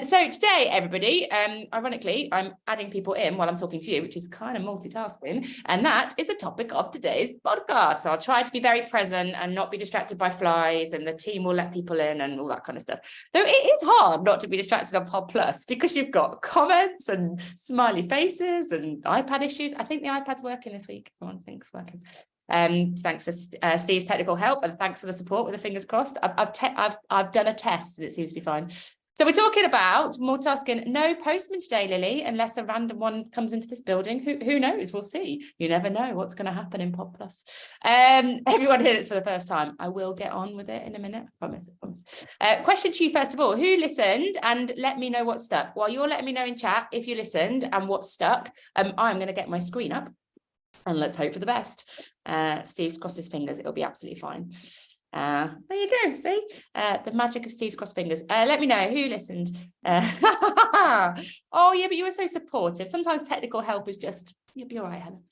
So today, everybody, ironically, I'm adding people in while I'm talking to you, which is kind of multitasking. And that is the topic of today's podcast. So I'll try to be very present and not be distracted by flies, and the team will let people in and all that kind of stuff. Though it is hard not to be distracted on PodPlus because you've got comments and smiley faces and iPad issues. I think the iPad's working this week. Everyone thinks working. Thanks to Steve's technical help, and thanks for the support with the fingers crossed. I've done a test and it seems to be fine. So we're talking about multitasking. No postman today, Lily, unless a random one comes into this building. Who knows? We'll see. You never know what's going to happen in PodPlus. Everyone here that's for the first time. I will get on with it in a minute. I promise. Question to you first of all. Who listened? And let me know what stuck. While you're letting me know in chat if you listened and what stuck, I'm going to get my screen up. And let's hope for the best. Steve's crossed his fingers. It'll be absolutely fine. There you go. See the magic of Steve's crossed fingers. Let me know who listened. Oh yeah, but you were so supportive. Sometimes technical help is just, you'll be all right, Helen.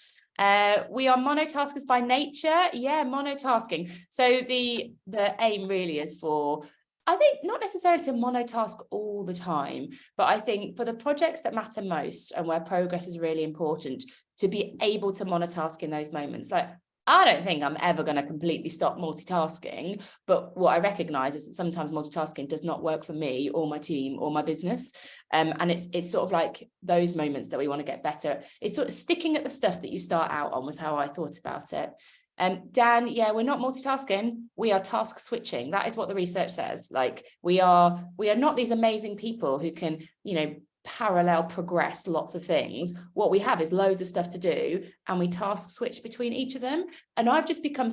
We are monotaskers by nature. Yeah, monotasking. So the aim really is for, I think, not necessarily to monotask all the time, but I think for the projects that matter most and where progress is really important, to be able to monotask in those moments. Like, I don't think I'm ever going to completely stop multitasking, but what I recognize is that sometimes multitasking does not work for me or my team or my business. And it's sort of like those moments that we want to get better. It's sort of sticking at the stuff that you start out on was how I thought about it. Dan, yeah, we're not multitasking. We are task switching. That is what the research says. Like we are not these amazing people who can, parallel progress lots of things. What we have is loads of stuff to do, and we task switch between each of them. And I've become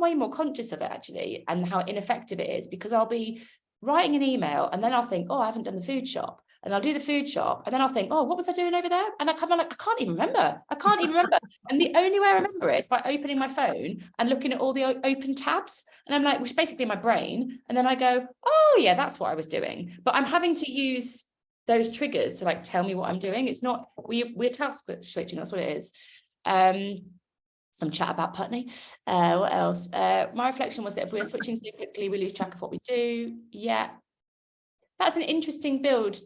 way more conscious of it actually, and how ineffective it is, because I'll be writing an email and then I'll think, oh, I haven't done the food shop. And I'll do the food shop, and then I'll think, oh, what was I doing over there? And I come on like, I can't even remember. And the only way I remember it is by opening my phone and looking at all the open tabs. And I'm like, which is basically my brain. And then I go, oh yeah, that's what I was doing. But I'm having to use those triggers to like tell me what I'm doing. It's not, we're task switching, that's what it is. Some chat about Putney. What else? My reflection was that if we're switching so quickly, we lose track of what we do. Yeah, that's an interesting build,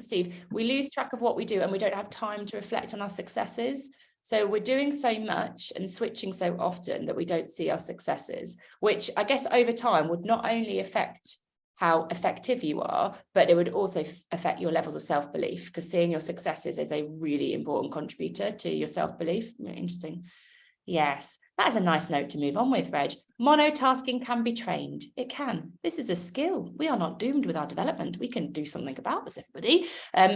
Steve. We lose track of what we do and we don't have time to reflect on our successes. So we're doing so much and switching so often that we don't see our successes, which I guess over time would not only affect how effective you are, but it would also affect your levels of self-belief, because seeing your successes is a really important contributor to your self-belief. Interesting. Yes, that is a nice note to move on with, Reg. Monotasking can be trained. It can. This is a skill. We are not doomed with our development. We can do something about this, everybody.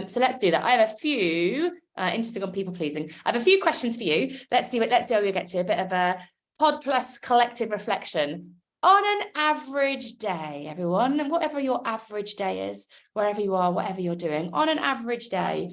So let's do that. I have a few, interesting on people pleasing. I have a few questions for you. Let's see how we get to a bit of a PodPlus collective reflection. On an average day, everyone, and whatever your average day is, wherever you are, whatever you're doing, on an average day,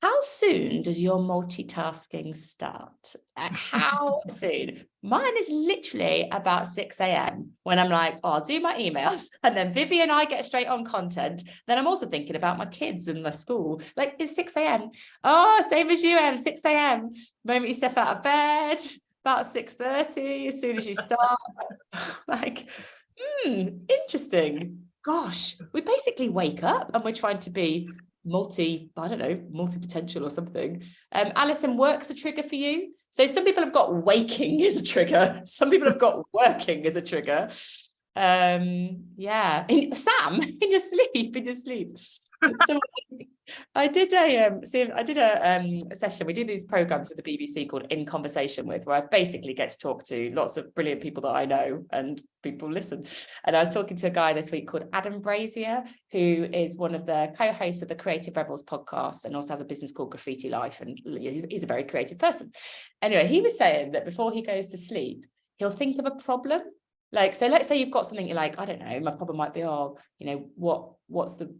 how soon does your multitasking start? How soon? Mine is literally about 6 a.m. when I'm like, oh, I'll do my emails. And then Vivi and I get straight on content. Then I'm also thinking about my kids and my school. Like, it's 6 a.m. Oh, same as you, Em, 6 a.m. Moment you step out of bed. About 6:30, as soon as you start. Like, interesting. Gosh, we basically wake up and we're trying to be multi-potential or something. Alison, work's a trigger for you? So some people have got waking as a trigger. Some people have got working as a trigger. Yeah. Sam, in your sleep. So I did a session. We do these programs with the BBC called In Conversation With, where I basically get to talk to lots of brilliant people that I know and people listen. And I was talking to a guy this week called Adam Brazier, who is one of the co-hosts of the Creative Rebels podcast and also has a business called Graffiti Life. And he's a very creative person. Anyway, he was saying that before he goes to sleep, he'll think of a problem. Like, so let's say you've got something you're like, I don't know, my problem might be, what's the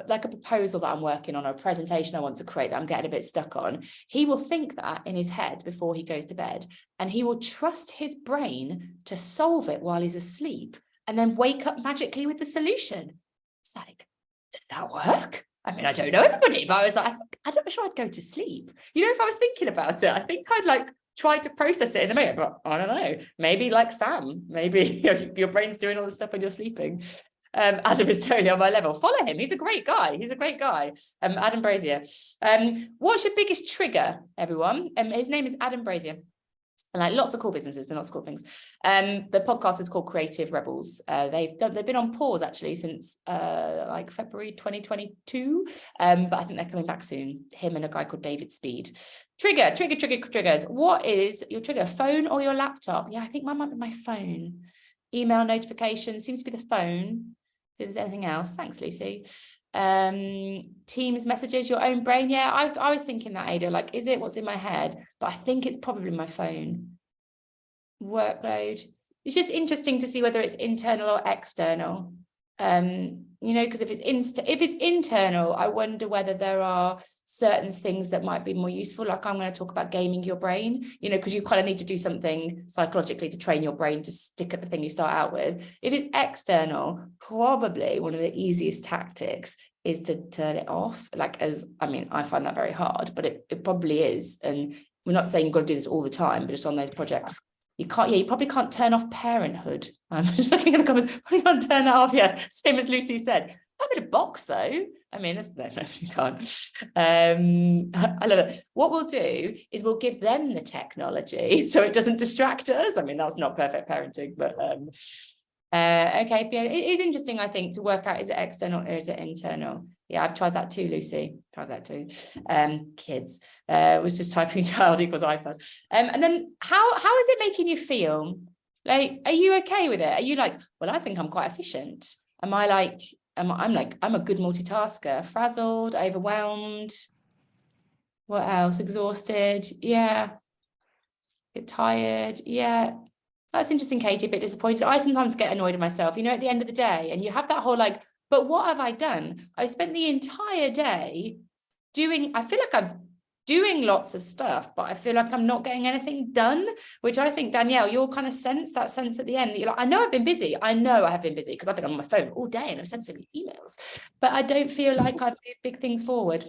like a proposal that I'm working on, or a presentation I want to create that I'm getting a bit stuck on. He will think that in his head before he goes to bed, and he will trust his brain to solve it while he's asleep and then wake up magically with the solution. It's like, does that work? I mean, I don't know everybody, but I was like, I'm not sure I'd go to sleep. If I was thinking about it, I think I'd like try to process it in the moment, but I don't know, maybe like Sam, maybe your brain's doing all the stuff when you're sleeping. Adam is totally on my level. Follow him. He's a great guy. Adam Brazier. What's your biggest trigger, everyone? His name is Adam Brazier. Like lots of cool businesses and lots of cool things. The podcast is called Creative Rebels. They've been on pause actually since like February 2022. But I think they're coming back soon. Him and a guy called David Speed. Triggers. What is your trigger? Phone or your laptop? Yeah, I think mine might be my phone. Email notifications seems to be the phone. See if there's anything else. Thanks, Lucy. Teams messages, your own brain. Yeah, I was thinking that, Ada, like, is it what's in my head? But I think it's probably my phone. Workload. It's just interesting to see whether it's internal or external. You know, because if it's internal, I wonder whether there are certain things that might be more useful. Like I'm going to talk about gaming your brain, you know, because you kind of need to do something psychologically to train your brain to stick at the thing you start out with. If it's external, probably one of the easiest tactics is to turn it off. Like, I find that very hard, but it probably is. And we're not saying you've got to do this all the time, but just on those projects. You probably can't turn off parenthood. I'm just looking at the comments. Probably can't turn that off. Yeah, same as Lucy said. I'm in a box though. I mean, no, you can't. I love it. What we'll do is we'll give them the technology so it doesn't distract us. I mean, that's not perfect parenting, but okay, Fiona. It is interesting, I think, to work out, is it external or is it internal? Yeah, I've tried that too, Lucy. Tried that too. Kids. Was just typing child equals iPad. And then how is it making you feel? Like, are you okay with it? Are you like, well, I think I'm quite efficient. Am I like, I'm a good multitasker, frazzled, overwhelmed. What else? Exhausted. Yeah. Get tired. Yeah. That's interesting, Katie, a bit disappointed. I sometimes get annoyed at myself, you know, at the end of the day, and you have that whole like, but what have I done? I spent the entire day I feel like I'm doing lots of stuff, but I feel like I'm not getting anything done, which I think, Danielle, you'll kind of sense that sense at the end that you're like, I know I've been busy. I know I have been busy because I've been on my phone all day and I've sent so many emails, but I don't feel like I've moved big things forward.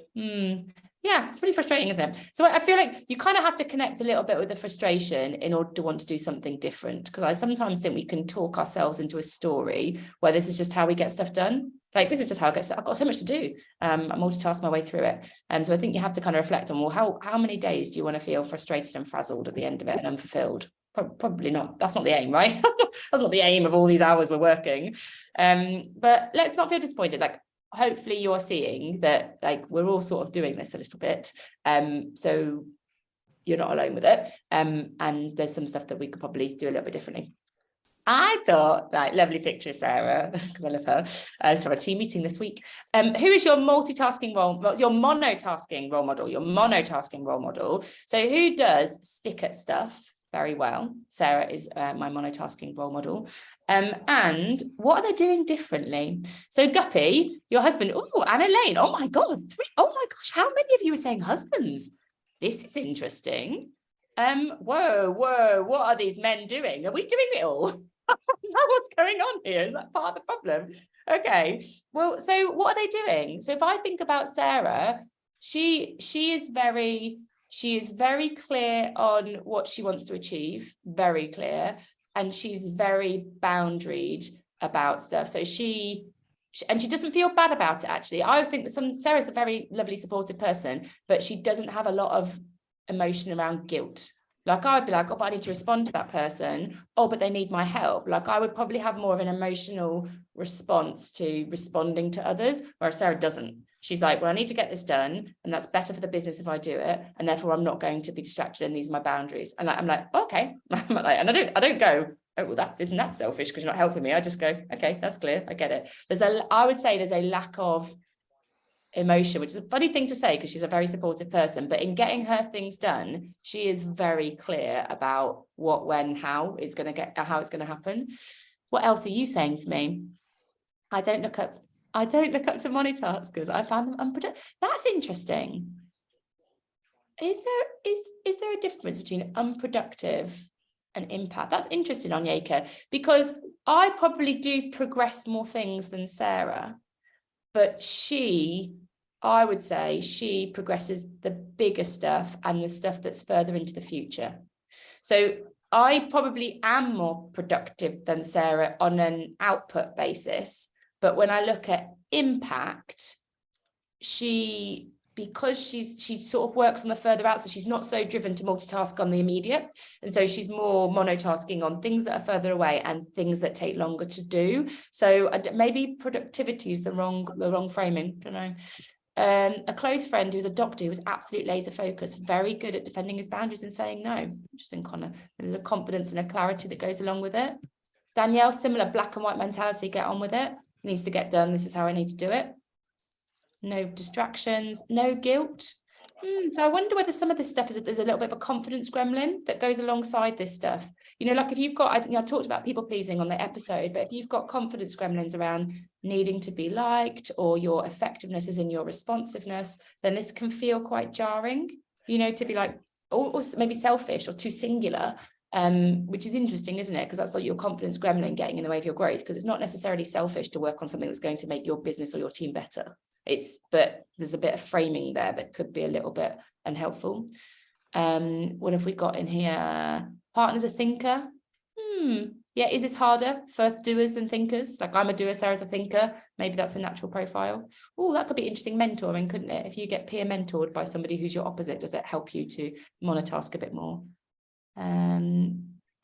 Yeah, it's really frustrating, isn't it? So I feel like you kind of have to connect a little bit with the frustration in order to want to do something different. Because I sometimes think we can talk ourselves into a story where this is just how we get stuff done. Like, this is just how I get stuff. I've got so much to do. I multitask my way through it. So I think you have to kind of reflect on, well, how many days do you want to feel frustrated and frazzled at the end of it and unfulfilled? Probably not. That's not the aim, right? That's not the aim of all these hours we're working. But let's not feel disappointed. Like, hopefully you're seeing that, like, we're all sort of doing this a little bit. So you're not alone with it. And there's some stuff that we could probably do a little bit differently. I thought, like, lovely picture, Sarah, because I love her. So a team meeting this week. Who is your monotasking role model? So who does stick at stuff very well? Sarah is my monotasking role model. And what are they doing differently? So Guppy, your husband, and Elaine, oh my God, 3, oh my gosh, how many of you are saying husbands? This is interesting. Whoa, what are these men doing? Are we doing it all? Is that what's going on here? Is that part of the problem? Okay, well, so what are they doing? So if I think about Sarah, she is very clear on what she wants to achieve, very clear, and she's very boundaried about stuff. So she doesn't feel bad about it, actually. I think that Sarah's a very lovely, supportive person, but she doesn't have a lot of emotion around guilt. Like, I'd be like, oh, but I need to respond to that person. Oh, but they need my help. Like, I would probably have more of an emotional response to responding to others, whereas Sarah doesn't. She's like, well, I need to get this done, and that's better for the business if I do it, and therefore I'm not going to be distracted, and these are my boundaries. And I'm like, okay. And I don't go, oh, well, isn't that selfish because you're not helping me? I just go, okay, that's clear. I get it. I would say there's a lack of emotion, which is a funny thing to say because she's a very supportive person, but in getting her things done, she is very clear about what, when, how it's going to happen. What else are you saying to me? I don't look up to multitaskers. I found them unproductive. That's interesting. Is there a difference between unproductive and impact? That's interesting, Onyeka, because I probably do progress more things than Sarah, but I would say she progresses the bigger stuff and the stuff that's further into the future. So I probably am more productive than Sarah on an output basis, But when I look at impact, because she sort of works on the further out, so she's not so driven to multitask on the immediate, and so she's more monotasking on things that are further away and things that take longer to do. So maybe productivity is the wrong framing. I don't know. A close friend who's a doctor who was absolute laser focused, very good at defending his boundaries and saying no. Just think there's a confidence and a clarity that goes along with it. Danielle, similar black and white mentality, get on with it. It needs to get done. This is how I need to do it. No distractions, no guilt. So I wonder whether some of this stuff there's a little bit of a confidence gremlin that goes alongside this stuff. Like if you've got, I think I talked about people pleasing on the episode, but if you've got confidence gremlins around needing to be liked, or your effectiveness is in your responsiveness, then this can feel quite jarring, to be like, or maybe selfish or too singular, which is interesting, isn't it? Because that's like your confidence gremlin getting in the way of your growth, because it's not necessarily selfish to work on something that's going to make your business or your team better. But there's a bit of framing there that could be a little bit unhelpful. What have we got in here? Partner's a thinker. Yeah, is this harder for doers than thinkers? Like I'm a doer, Sarah's a thinker. Maybe that's a natural profile. Oh, that could be interesting mentoring, couldn't it? If you get peer mentored by somebody who's your opposite, does it help you to monotask a bit more?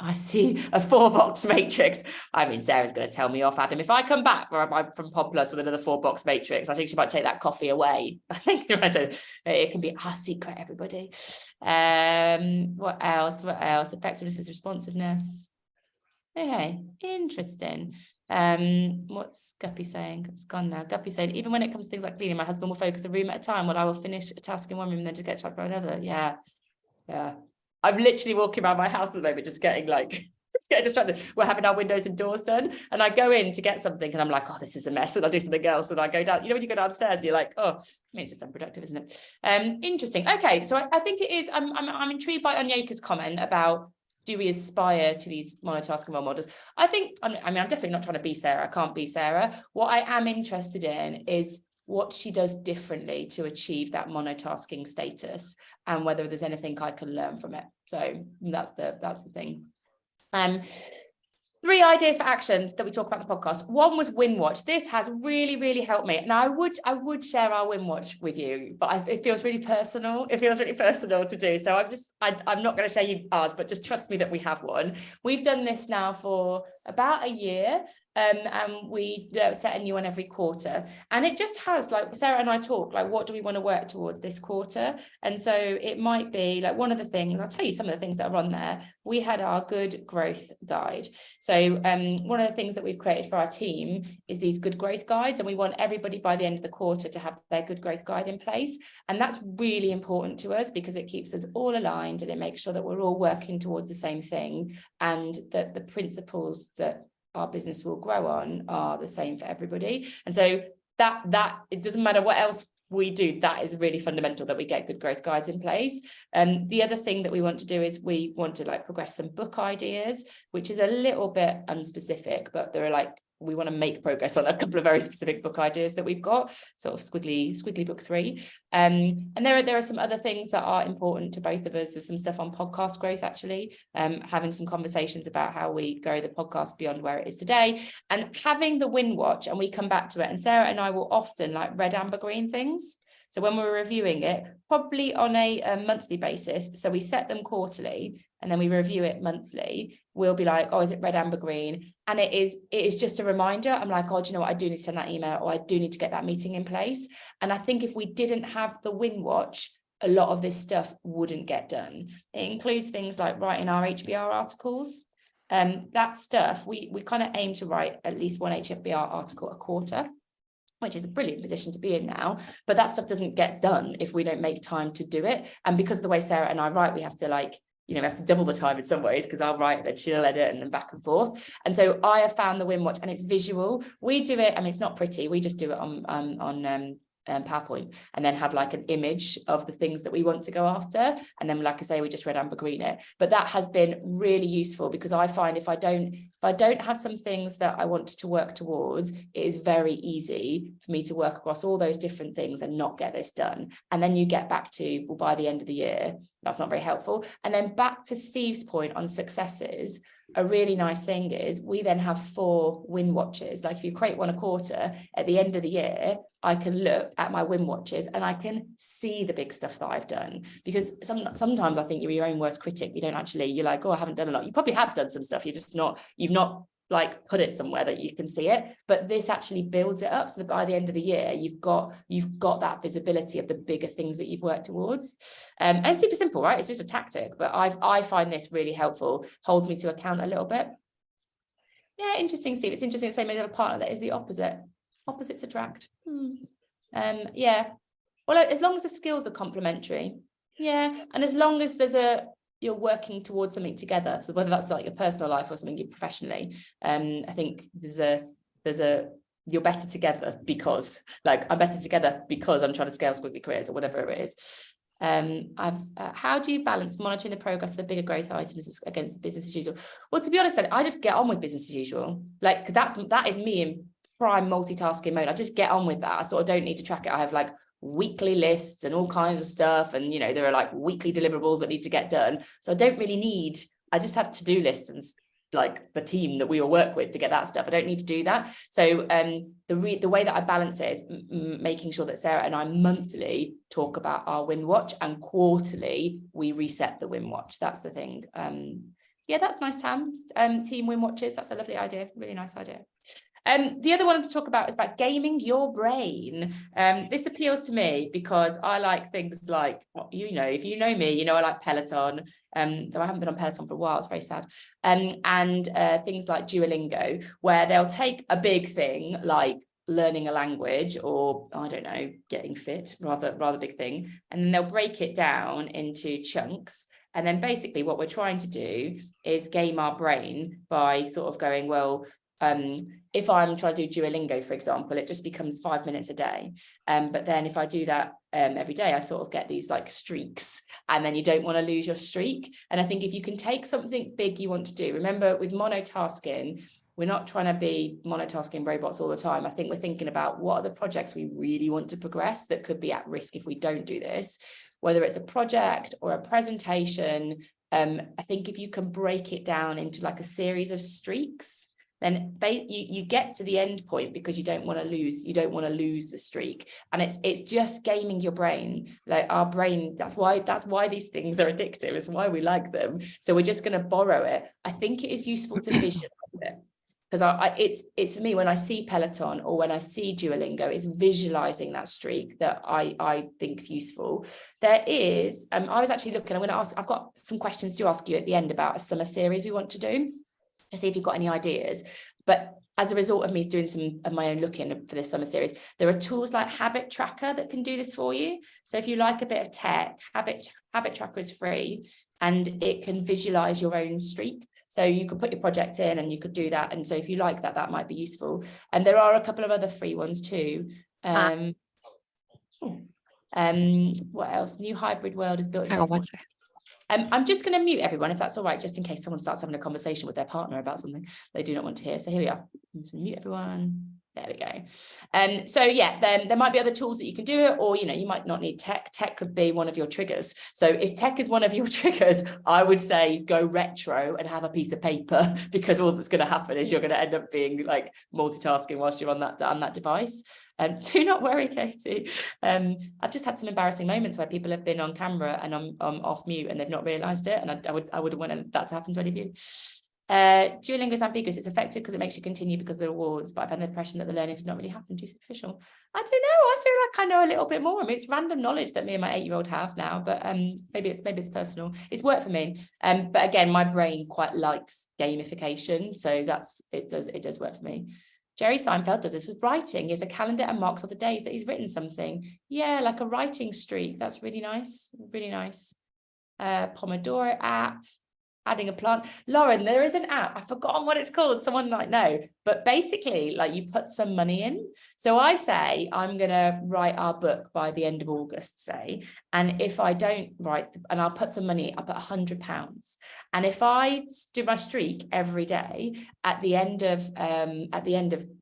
I see a 4-box matrix. I mean, Sarah's going to tell me off, Adam. If I come back from PodPlus with another 4-box matrix, I think she might take that coffee away. I think it can be our secret, everybody. What else? Effectiveness is responsiveness. Okay, interesting. What's Guppy saying? It's gone now. Guppy saying, even when it comes to things like cleaning, my husband will focus a room at a time while I will finish a task in one room and then just get checked by another. Yeah. I'm literally walking around my house at the moment, just getting distracted. We're having our windows and doors done, and I go in to get something, and I'm like, oh, this is a mess, and I'll do something else, and I go down. When you go downstairs, and you're like, oh, I mean, it's just unproductive, isn't it? Interesting. Okay, so I think it is. I'm intrigued by Onyeka's comment about, do we aspire to these monotasking role models? I'm definitely not trying to be Sarah. I can't be Sarah. What I am interested in is what she does differently to achieve that monotasking status, and whether there's anything I can learn from it. So that's the thing. 3 ideas for action that we talk about in the podcast. One was Win Watch. This has really, really helped me. And I would share our Win Watch with you, but it feels really personal. It feels really personal to do. So I'm not going to share you ours, but just trust me that we have one. We've done this now for about a year. And we set a new one every quarter, and it just has, like, Sarah and I talk, like, what do we want to work towards this quarter? And so it might be like, one of the things, I'll tell you some of the things that are on there. We had our good growth guide. So one of the things that we've created for our team is these good growth guides, and we want everybody by the end of the quarter to have their good growth guide in place. And that's really important to us, because it keeps us all aligned, and it makes sure that we're all working towards the same thing, and that the principles that our business will grow on are the same for everybody. And so that it doesn't matter what else we do, that is really fundamental, that we get good growth guides in place. And the other thing that we want to do is we want to progress some book ideas, which is a little bit unspecific, but there are we want to make progress on a couple of very specific book ideas that we've got, sort of Squiggly book 3. And there are some other things that are important to both of us. There's some stuff on podcast growth, actually, having some conversations about how we grow the podcast beyond where it is today, and having the Win Watch, and we come back to it. And Sarah and I will often red, amber, green things. So when we're reviewing it, probably on a monthly basis, so we set them quarterly and then we review it monthly, we'll be like, oh, is it red, amber, green? And it is just a reminder. I'm like, oh, do you know what? I do need to send that email, or I do need to get that meeting in place. And I think if we didn't have the Win Watch, a lot of this stuff wouldn't get done. It includes things like writing our HBR articles. That stuff, we kind of aim to write at least one HBR article a quarter, which is a brilliant position to be in now, but that stuff doesn't get done if we don't make time to do it. And because of the way Sarah and I write, we have to we have to double the time in some ways, because I'll write and then she'll edit and then back and forth. And so I have found the Win Watch, and it's visual. We do it, it's not pretty. We just do it on PowerPoint, and then have an image of the things that we want to go after, and then, like I say, we just red, amber, green it. But that has been really useful, because I find if I don't have some things that I want to work towards, it is very easy for me to work across all those different things and not get this done. And then you get back to, well, by the end of the year, that's not very helpful. And then back to Steve's point on successes, a really nice thing is we then have 4 win watches. Like if you create one a quarter, at the end of the year, I can look at my win watches and I can see the big stuff that I've done. Because sometimes I think you're your own worst critic. You're like, oh, I haven't done a lot. You probably have done some stuff. You've not like put it somewhere that you can see it, but this actually builds it up so that by the end of the year you've got that visibility of the bigger things that you've worked towards. And it's super simple, right? It's just a tactic, but I find this really helpful, holds me to account a little bit. Yeah, interesting, Steve. It's interesting to say maybe have a partner that is the opposites attract. Yeah, well, as long as the skills are complementary, yeah, and as long as you're working towards something together, so whether that's like your personal life or something professionally, I think you're better together because, like, I'm better together because I'm trying to scale Squiggly careers or whatever it is. How do you balance monitoring the progress of the bigger growth items against the business as usual? Well, to be honest, I just get on with business as usual. Like that is me in prime multitasking mode. I just get on with that. I sort of don't need to track it. I have like weekly lists and all kinds of stuff, and there are like weekly deliverables that need to get done, so I just have to-do lists and like the team that we all work with to get that stuff. I don't need to do that. So the way that I balance it is making sure that Sarah and I monthly talk about our win watch, and quarterly we reset the win watch. That's the thing. Yeah, that's nice, Tam. Team win watches, that's a lovely idea, really nice idea. The other one to talk about is about gaming your brain. This appeals to me because I like things like, if you know me, I like Peloton, though I haven't been on Peloton for a while, it's very sad. And things like Duolingo, where they'll take a big thing like learning a language, or I don't know, getting fit, rather big thing, and then they'll break it down into chunks. And then basically what we're trying to do is game our brain by sort of going, well, if I'm trying to do Duolingo, for example, it just becomes 5 minutes a day. But then if I do that every day, I sort of get these like streaks, and then you don't want to lose your streak. And I think if you can take something big you want to do, remember with monotasking, we're not trying to be monotasking robots all the time. I think we're thinking about what are the projects we really want to progress that could be at risk if we don't do this, whether it's a project or a presentation. I think if you can break it down into like a series of streaks, then you get to the end point because you don't want to lose the streak. And it's just gaming your brain. Like our brain, that's why these things are addictive. It's why we like them. So we're just going to borrow it. I think it is useful to visualize it, because it's for me, when I see Peloton or when I see Duolingo, it's visualizing that streak that I think is useful. There is, I was actually looking, I've got some questions to ask you at the end about a summer series we want to do, to see if you've got any ideas. But as a result of me doing some of my own looking for this summer series, there are tools like Habit Tracker that can do this for you. So if you like a bit of tech, Habit Tracker is free, and it can visualize your own streak. So you could put your project in and you could do that. And so if you like that, that might be useful. And there are a couple of other free ones too. What else? New hybrid world is built. Hang on one second. I'm just going to mute everyone, if that's all right, just in case someone starts having a conversation with their partner about something they do not want to hear. So here we are. I'm just going to mute everyone. There we go. So yeah, then there might be other tools that you can do it, or you might not need tech. Tech could be one of your triggers. So if tech is one of your triggers, I would say go retro and have a piece of paper, because all that's going to happen is you're going to end up being like multitasking whilst you're on that device. Do not worry, Katie. I've just had some embarrassing moments where people have been on camera and I'm off mute and they've not realised it, and I wouldn't want that to happen to any of you. Duolingo is ambiguous. It's effective because it makes you continue because of the rewards, but I've had the impression that the learning did not really happen, too superficial. I don't know. I feel like I know a little bit more. I mean, it's random knowledge that me and my 8-year-old have now, but maybe it's personal. It's worked for me. But again, my brain quite likes gamification, so it does work for me. Jerry Seinfeld does this with writing. He has a calendar and marks off the days that he's written something. Yeah, like a writing streak. That's really nice. Really nice. Pomodoro app. Adding a plant. Lauren, there is an app. I've forgotten what it's called. Someone might know. But basically, like, you put some money in. So I say I'm going to write our book by the end of August, say. And if I don't write, and I'll put some money, I'll put £100. And if I do my streak every day at the end of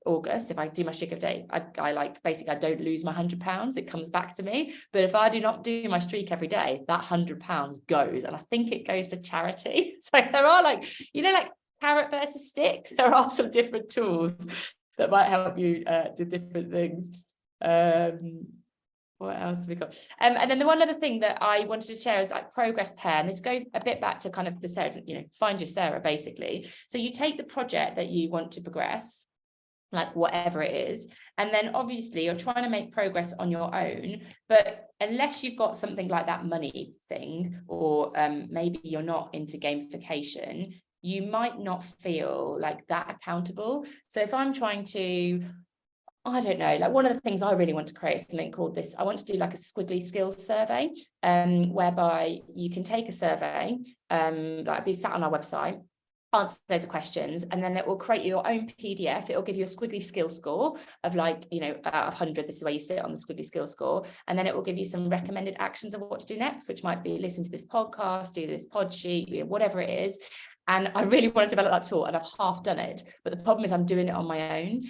August, if I do my streak every day, I like, basically I don't lose my £100. It comes back to me. But if I do not do my streak every day, that £100 goes, and I think it goes to charity. So there are like carrot versus stick. There are some different tools that might help you do different things. What else have we got? And then the one other thing that I wanted to share is like progress pair. And this goes a bit back to kind of the Sarah, find your Sarah, basically. So you take the project that you want to progress, like whatever it is, and then obviously you're trying to make progress on your own, but unless you've got something like that money thing, or maybe you're not into gamification, you might not feel like that accountable. So if I'm trying to, I don't know, like one of the things I really want to create is something called this, I want to do like a Squiggly skills survey, whereby you can take a survey, like be sat on our website, answer those questions, and then it will create your own PDF. It will give you a Squiggly skill score of like, out of 100, this is where you sit on the Squiggly skill score. And then it will give you some recommended actions of what to do next, which might be listen to this podcast, do this pod sheet, whatever it is. And I really want to develop that tool, and I've half done it. But the problem is I'm doing it on my own.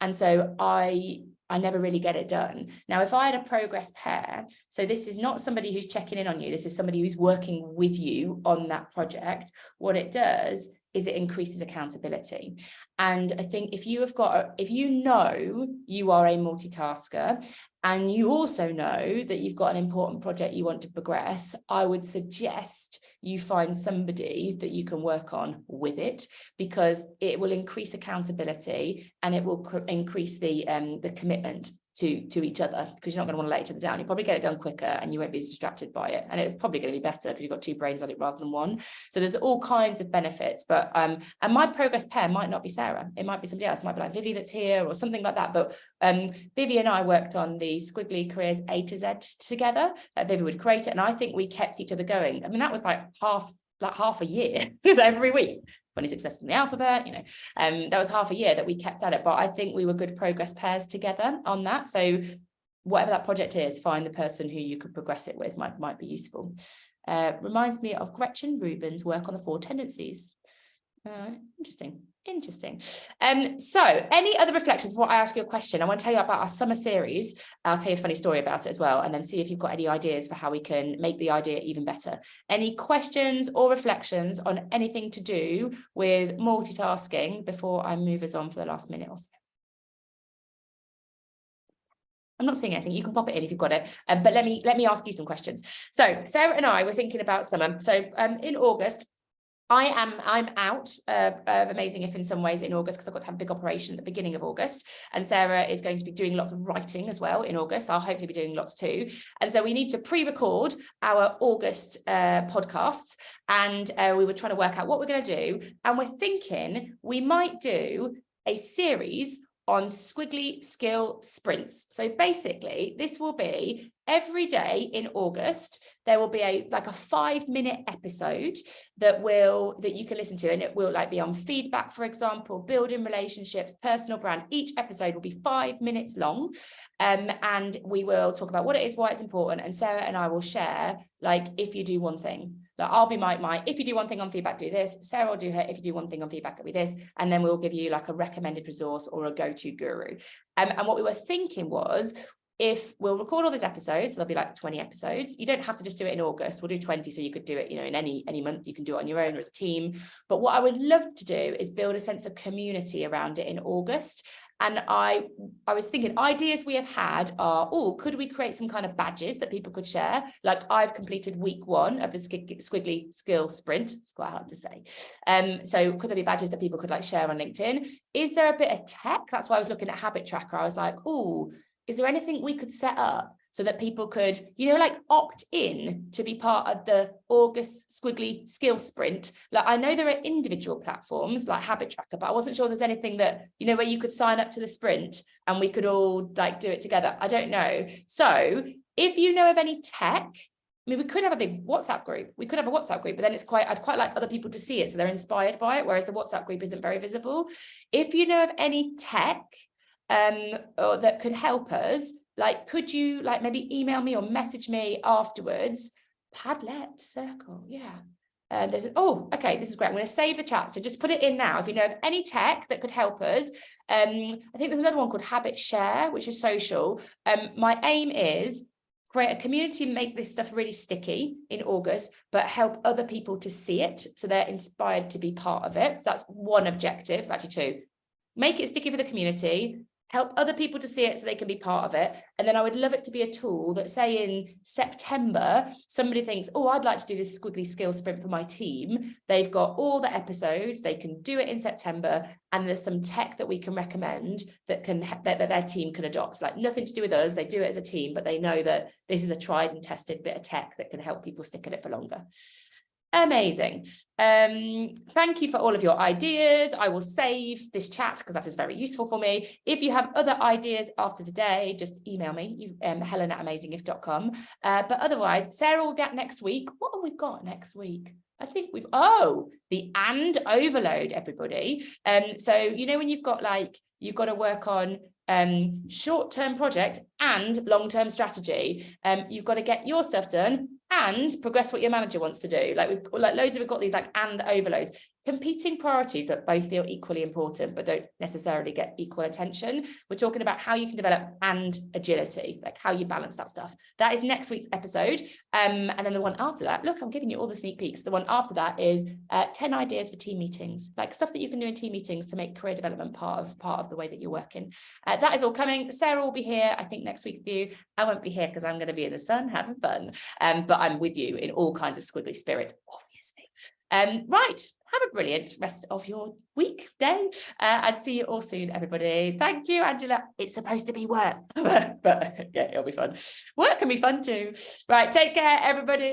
And so I never really get it done. Now, if I had a progress pair, so this is not somebody who's checking in on you, this is somebody who's working with you on that project. What it does is it increases accountability. And I think if you know you are a multitasker, and you also know that you've got an important project you want to progress, I would suggest you find somebody that you can work on with it, because it will increase accountability and it will increase the commitment to each other, because you're not going to want to let each other down. You probably get it done quicker and you won't be as distracted by it, and it's probably going to be better because you've got two brains on it rather than one. So there's all kinds of benefits. But and my progress pair might not be Sarah, it might be somebody else. It might be like Vivi that's here or something like that. But Vivi and I worked on the Squiggly Careers A to Z together. Vivi would create it, and I think we kept each other going. I mean, that was like half a year, because every week 26 letters in the alphabet, that was half a year that we kept at it. But I think we were good progress pairs together on that. So whatever that project is, find the person who you could progress it with, might be useful. Reminds me of Gretchen Rubin's work on the 4 tendencies. Interesting. So any other reflections before I ask you a question? I want to tell you about our summer series. I'll tell you a funny story about it as well, and then see if you've got any ideas for how we can make the idea even better. Any questions or reflections on anything to do with multitasking before I move us on for the last minute or so? I'm not seeing anything. You can pop it in if you've got it. But let me ask you some questions. So Sarah and I were thinking about summer. So in August, I'm out of Amazing If in some ways in August, because I've got to have a big operation at the beginning of August. And Sarah is going to be doing lots of writing as well in August. I'll hopefully be doing lots too. And so we need to pre-record our August podcasts. And we were trying to work out what we're going to do. And we're thinking we might do a series on Squiggly skill sprints. So basically, this will be every day in August. There will be a 5-minute episode that you can listen to, and it will be on feedback, for example, building relationships, personal brand. Each episode will be 5 minutes long, and we will talk about what it is, why it's important, and Sarah and I will share if you do one thing. I'll be my if you do one thing on feedback, do this. Sarah will do her if you do one thing on feedback, it'll be this. And then we'll give you a recommended resource or a go-to guru. And what we were thinking was, if we'll record all these episodes, there'll be 20 episodes. You don't have to just do it in August. We'll do 20, so you could do it, in any month. You can do it on your own or as a team. But what I would love to do is build a sense of community around it in August. And I was thinking, ideas we have had are, could we create some kind of badges that people could share? I've completed week 1 of the Squiggly skill sprint. It's quite hard to say. So could there be badges that people could share on LinkedIn? Is there a bit of tech? That's why I was looking at Habit Tracker. I was like, is there anything we could set up so that people could, opt in to be part of the August Squiggly skill sprint? I know there are individual platforms like Habit Tracker, but I wasn't sure there's anything that, where you could sign up to the sprint and we could all do it together. I don't know. So if you know of any tech, we could have a big WhatsApp group. We could have a WhatsApp group, but then I'd quite like other people to see it so they're inspired by it, whereas the WhatsApp group isn't very visible. If you know of any tech or that could help us, could you maybe email me or message me afterwards? Padlet circle, yeah. Okay, this is great. I'm going to save the chat, so just put it in now if you know of any tech that could help us. I think there's another one called Habit Share, which is social. My aim is create a community, make this stuff really sticky in August, but help other people to see it so they're inspired to be part of it. So that's one objective, actually two. Make it sticky for the community, help other people to see it so they can be part of it. And then I would love it to be a tool that, say in September, somebody thinks, oh, I'd like to do this Squiggly skill sprint for my team. They've got all the episodes, they can do it in September, and there's some tech that we can recommend that their team can adopt. Like, nothing to do with us, they do it as a team, but they know that this is a tried and tested bit of tech that can help people stick at it for longer. Amazing. Thank you for all of your ideas. I will save this chat because that is very useful for me. If you have other ideas after today, just email me, helen@amazingif.com. But otherwise, Sarah will be back next week. What have we got next week? I think the and overload, everybody. So, you know, when you've got you've got to work on short-term project and long-term strategy, you've got to get your stuff done and progress what your manager wants to do. Loads of, we've got these and overloads, competing priorities that both feel equally important but don't necessarily get equal attention. We're talking about how you can develop and agility, like how you balance that stuff. That is next week's episode. And then the one after that, look, I'm giving you all the sneak peeks. The one after that is 10 ideas for team meetings, like stuff that you can do in team meetings to make career development part of the way that you're working. That is all coming. Sarah will be here, I think, next week with you. I won't be here because I'm going to be in the sun having fun. But I'm with you in all kinds of squiggly spirit, obviously. Right, have a brilliant rest of your week, day, and see you all soon, everybody. Thank you, Angela. It's supposed to be work, but yeah, it'll be fun. Work can be fun too. Right, take care, everybody.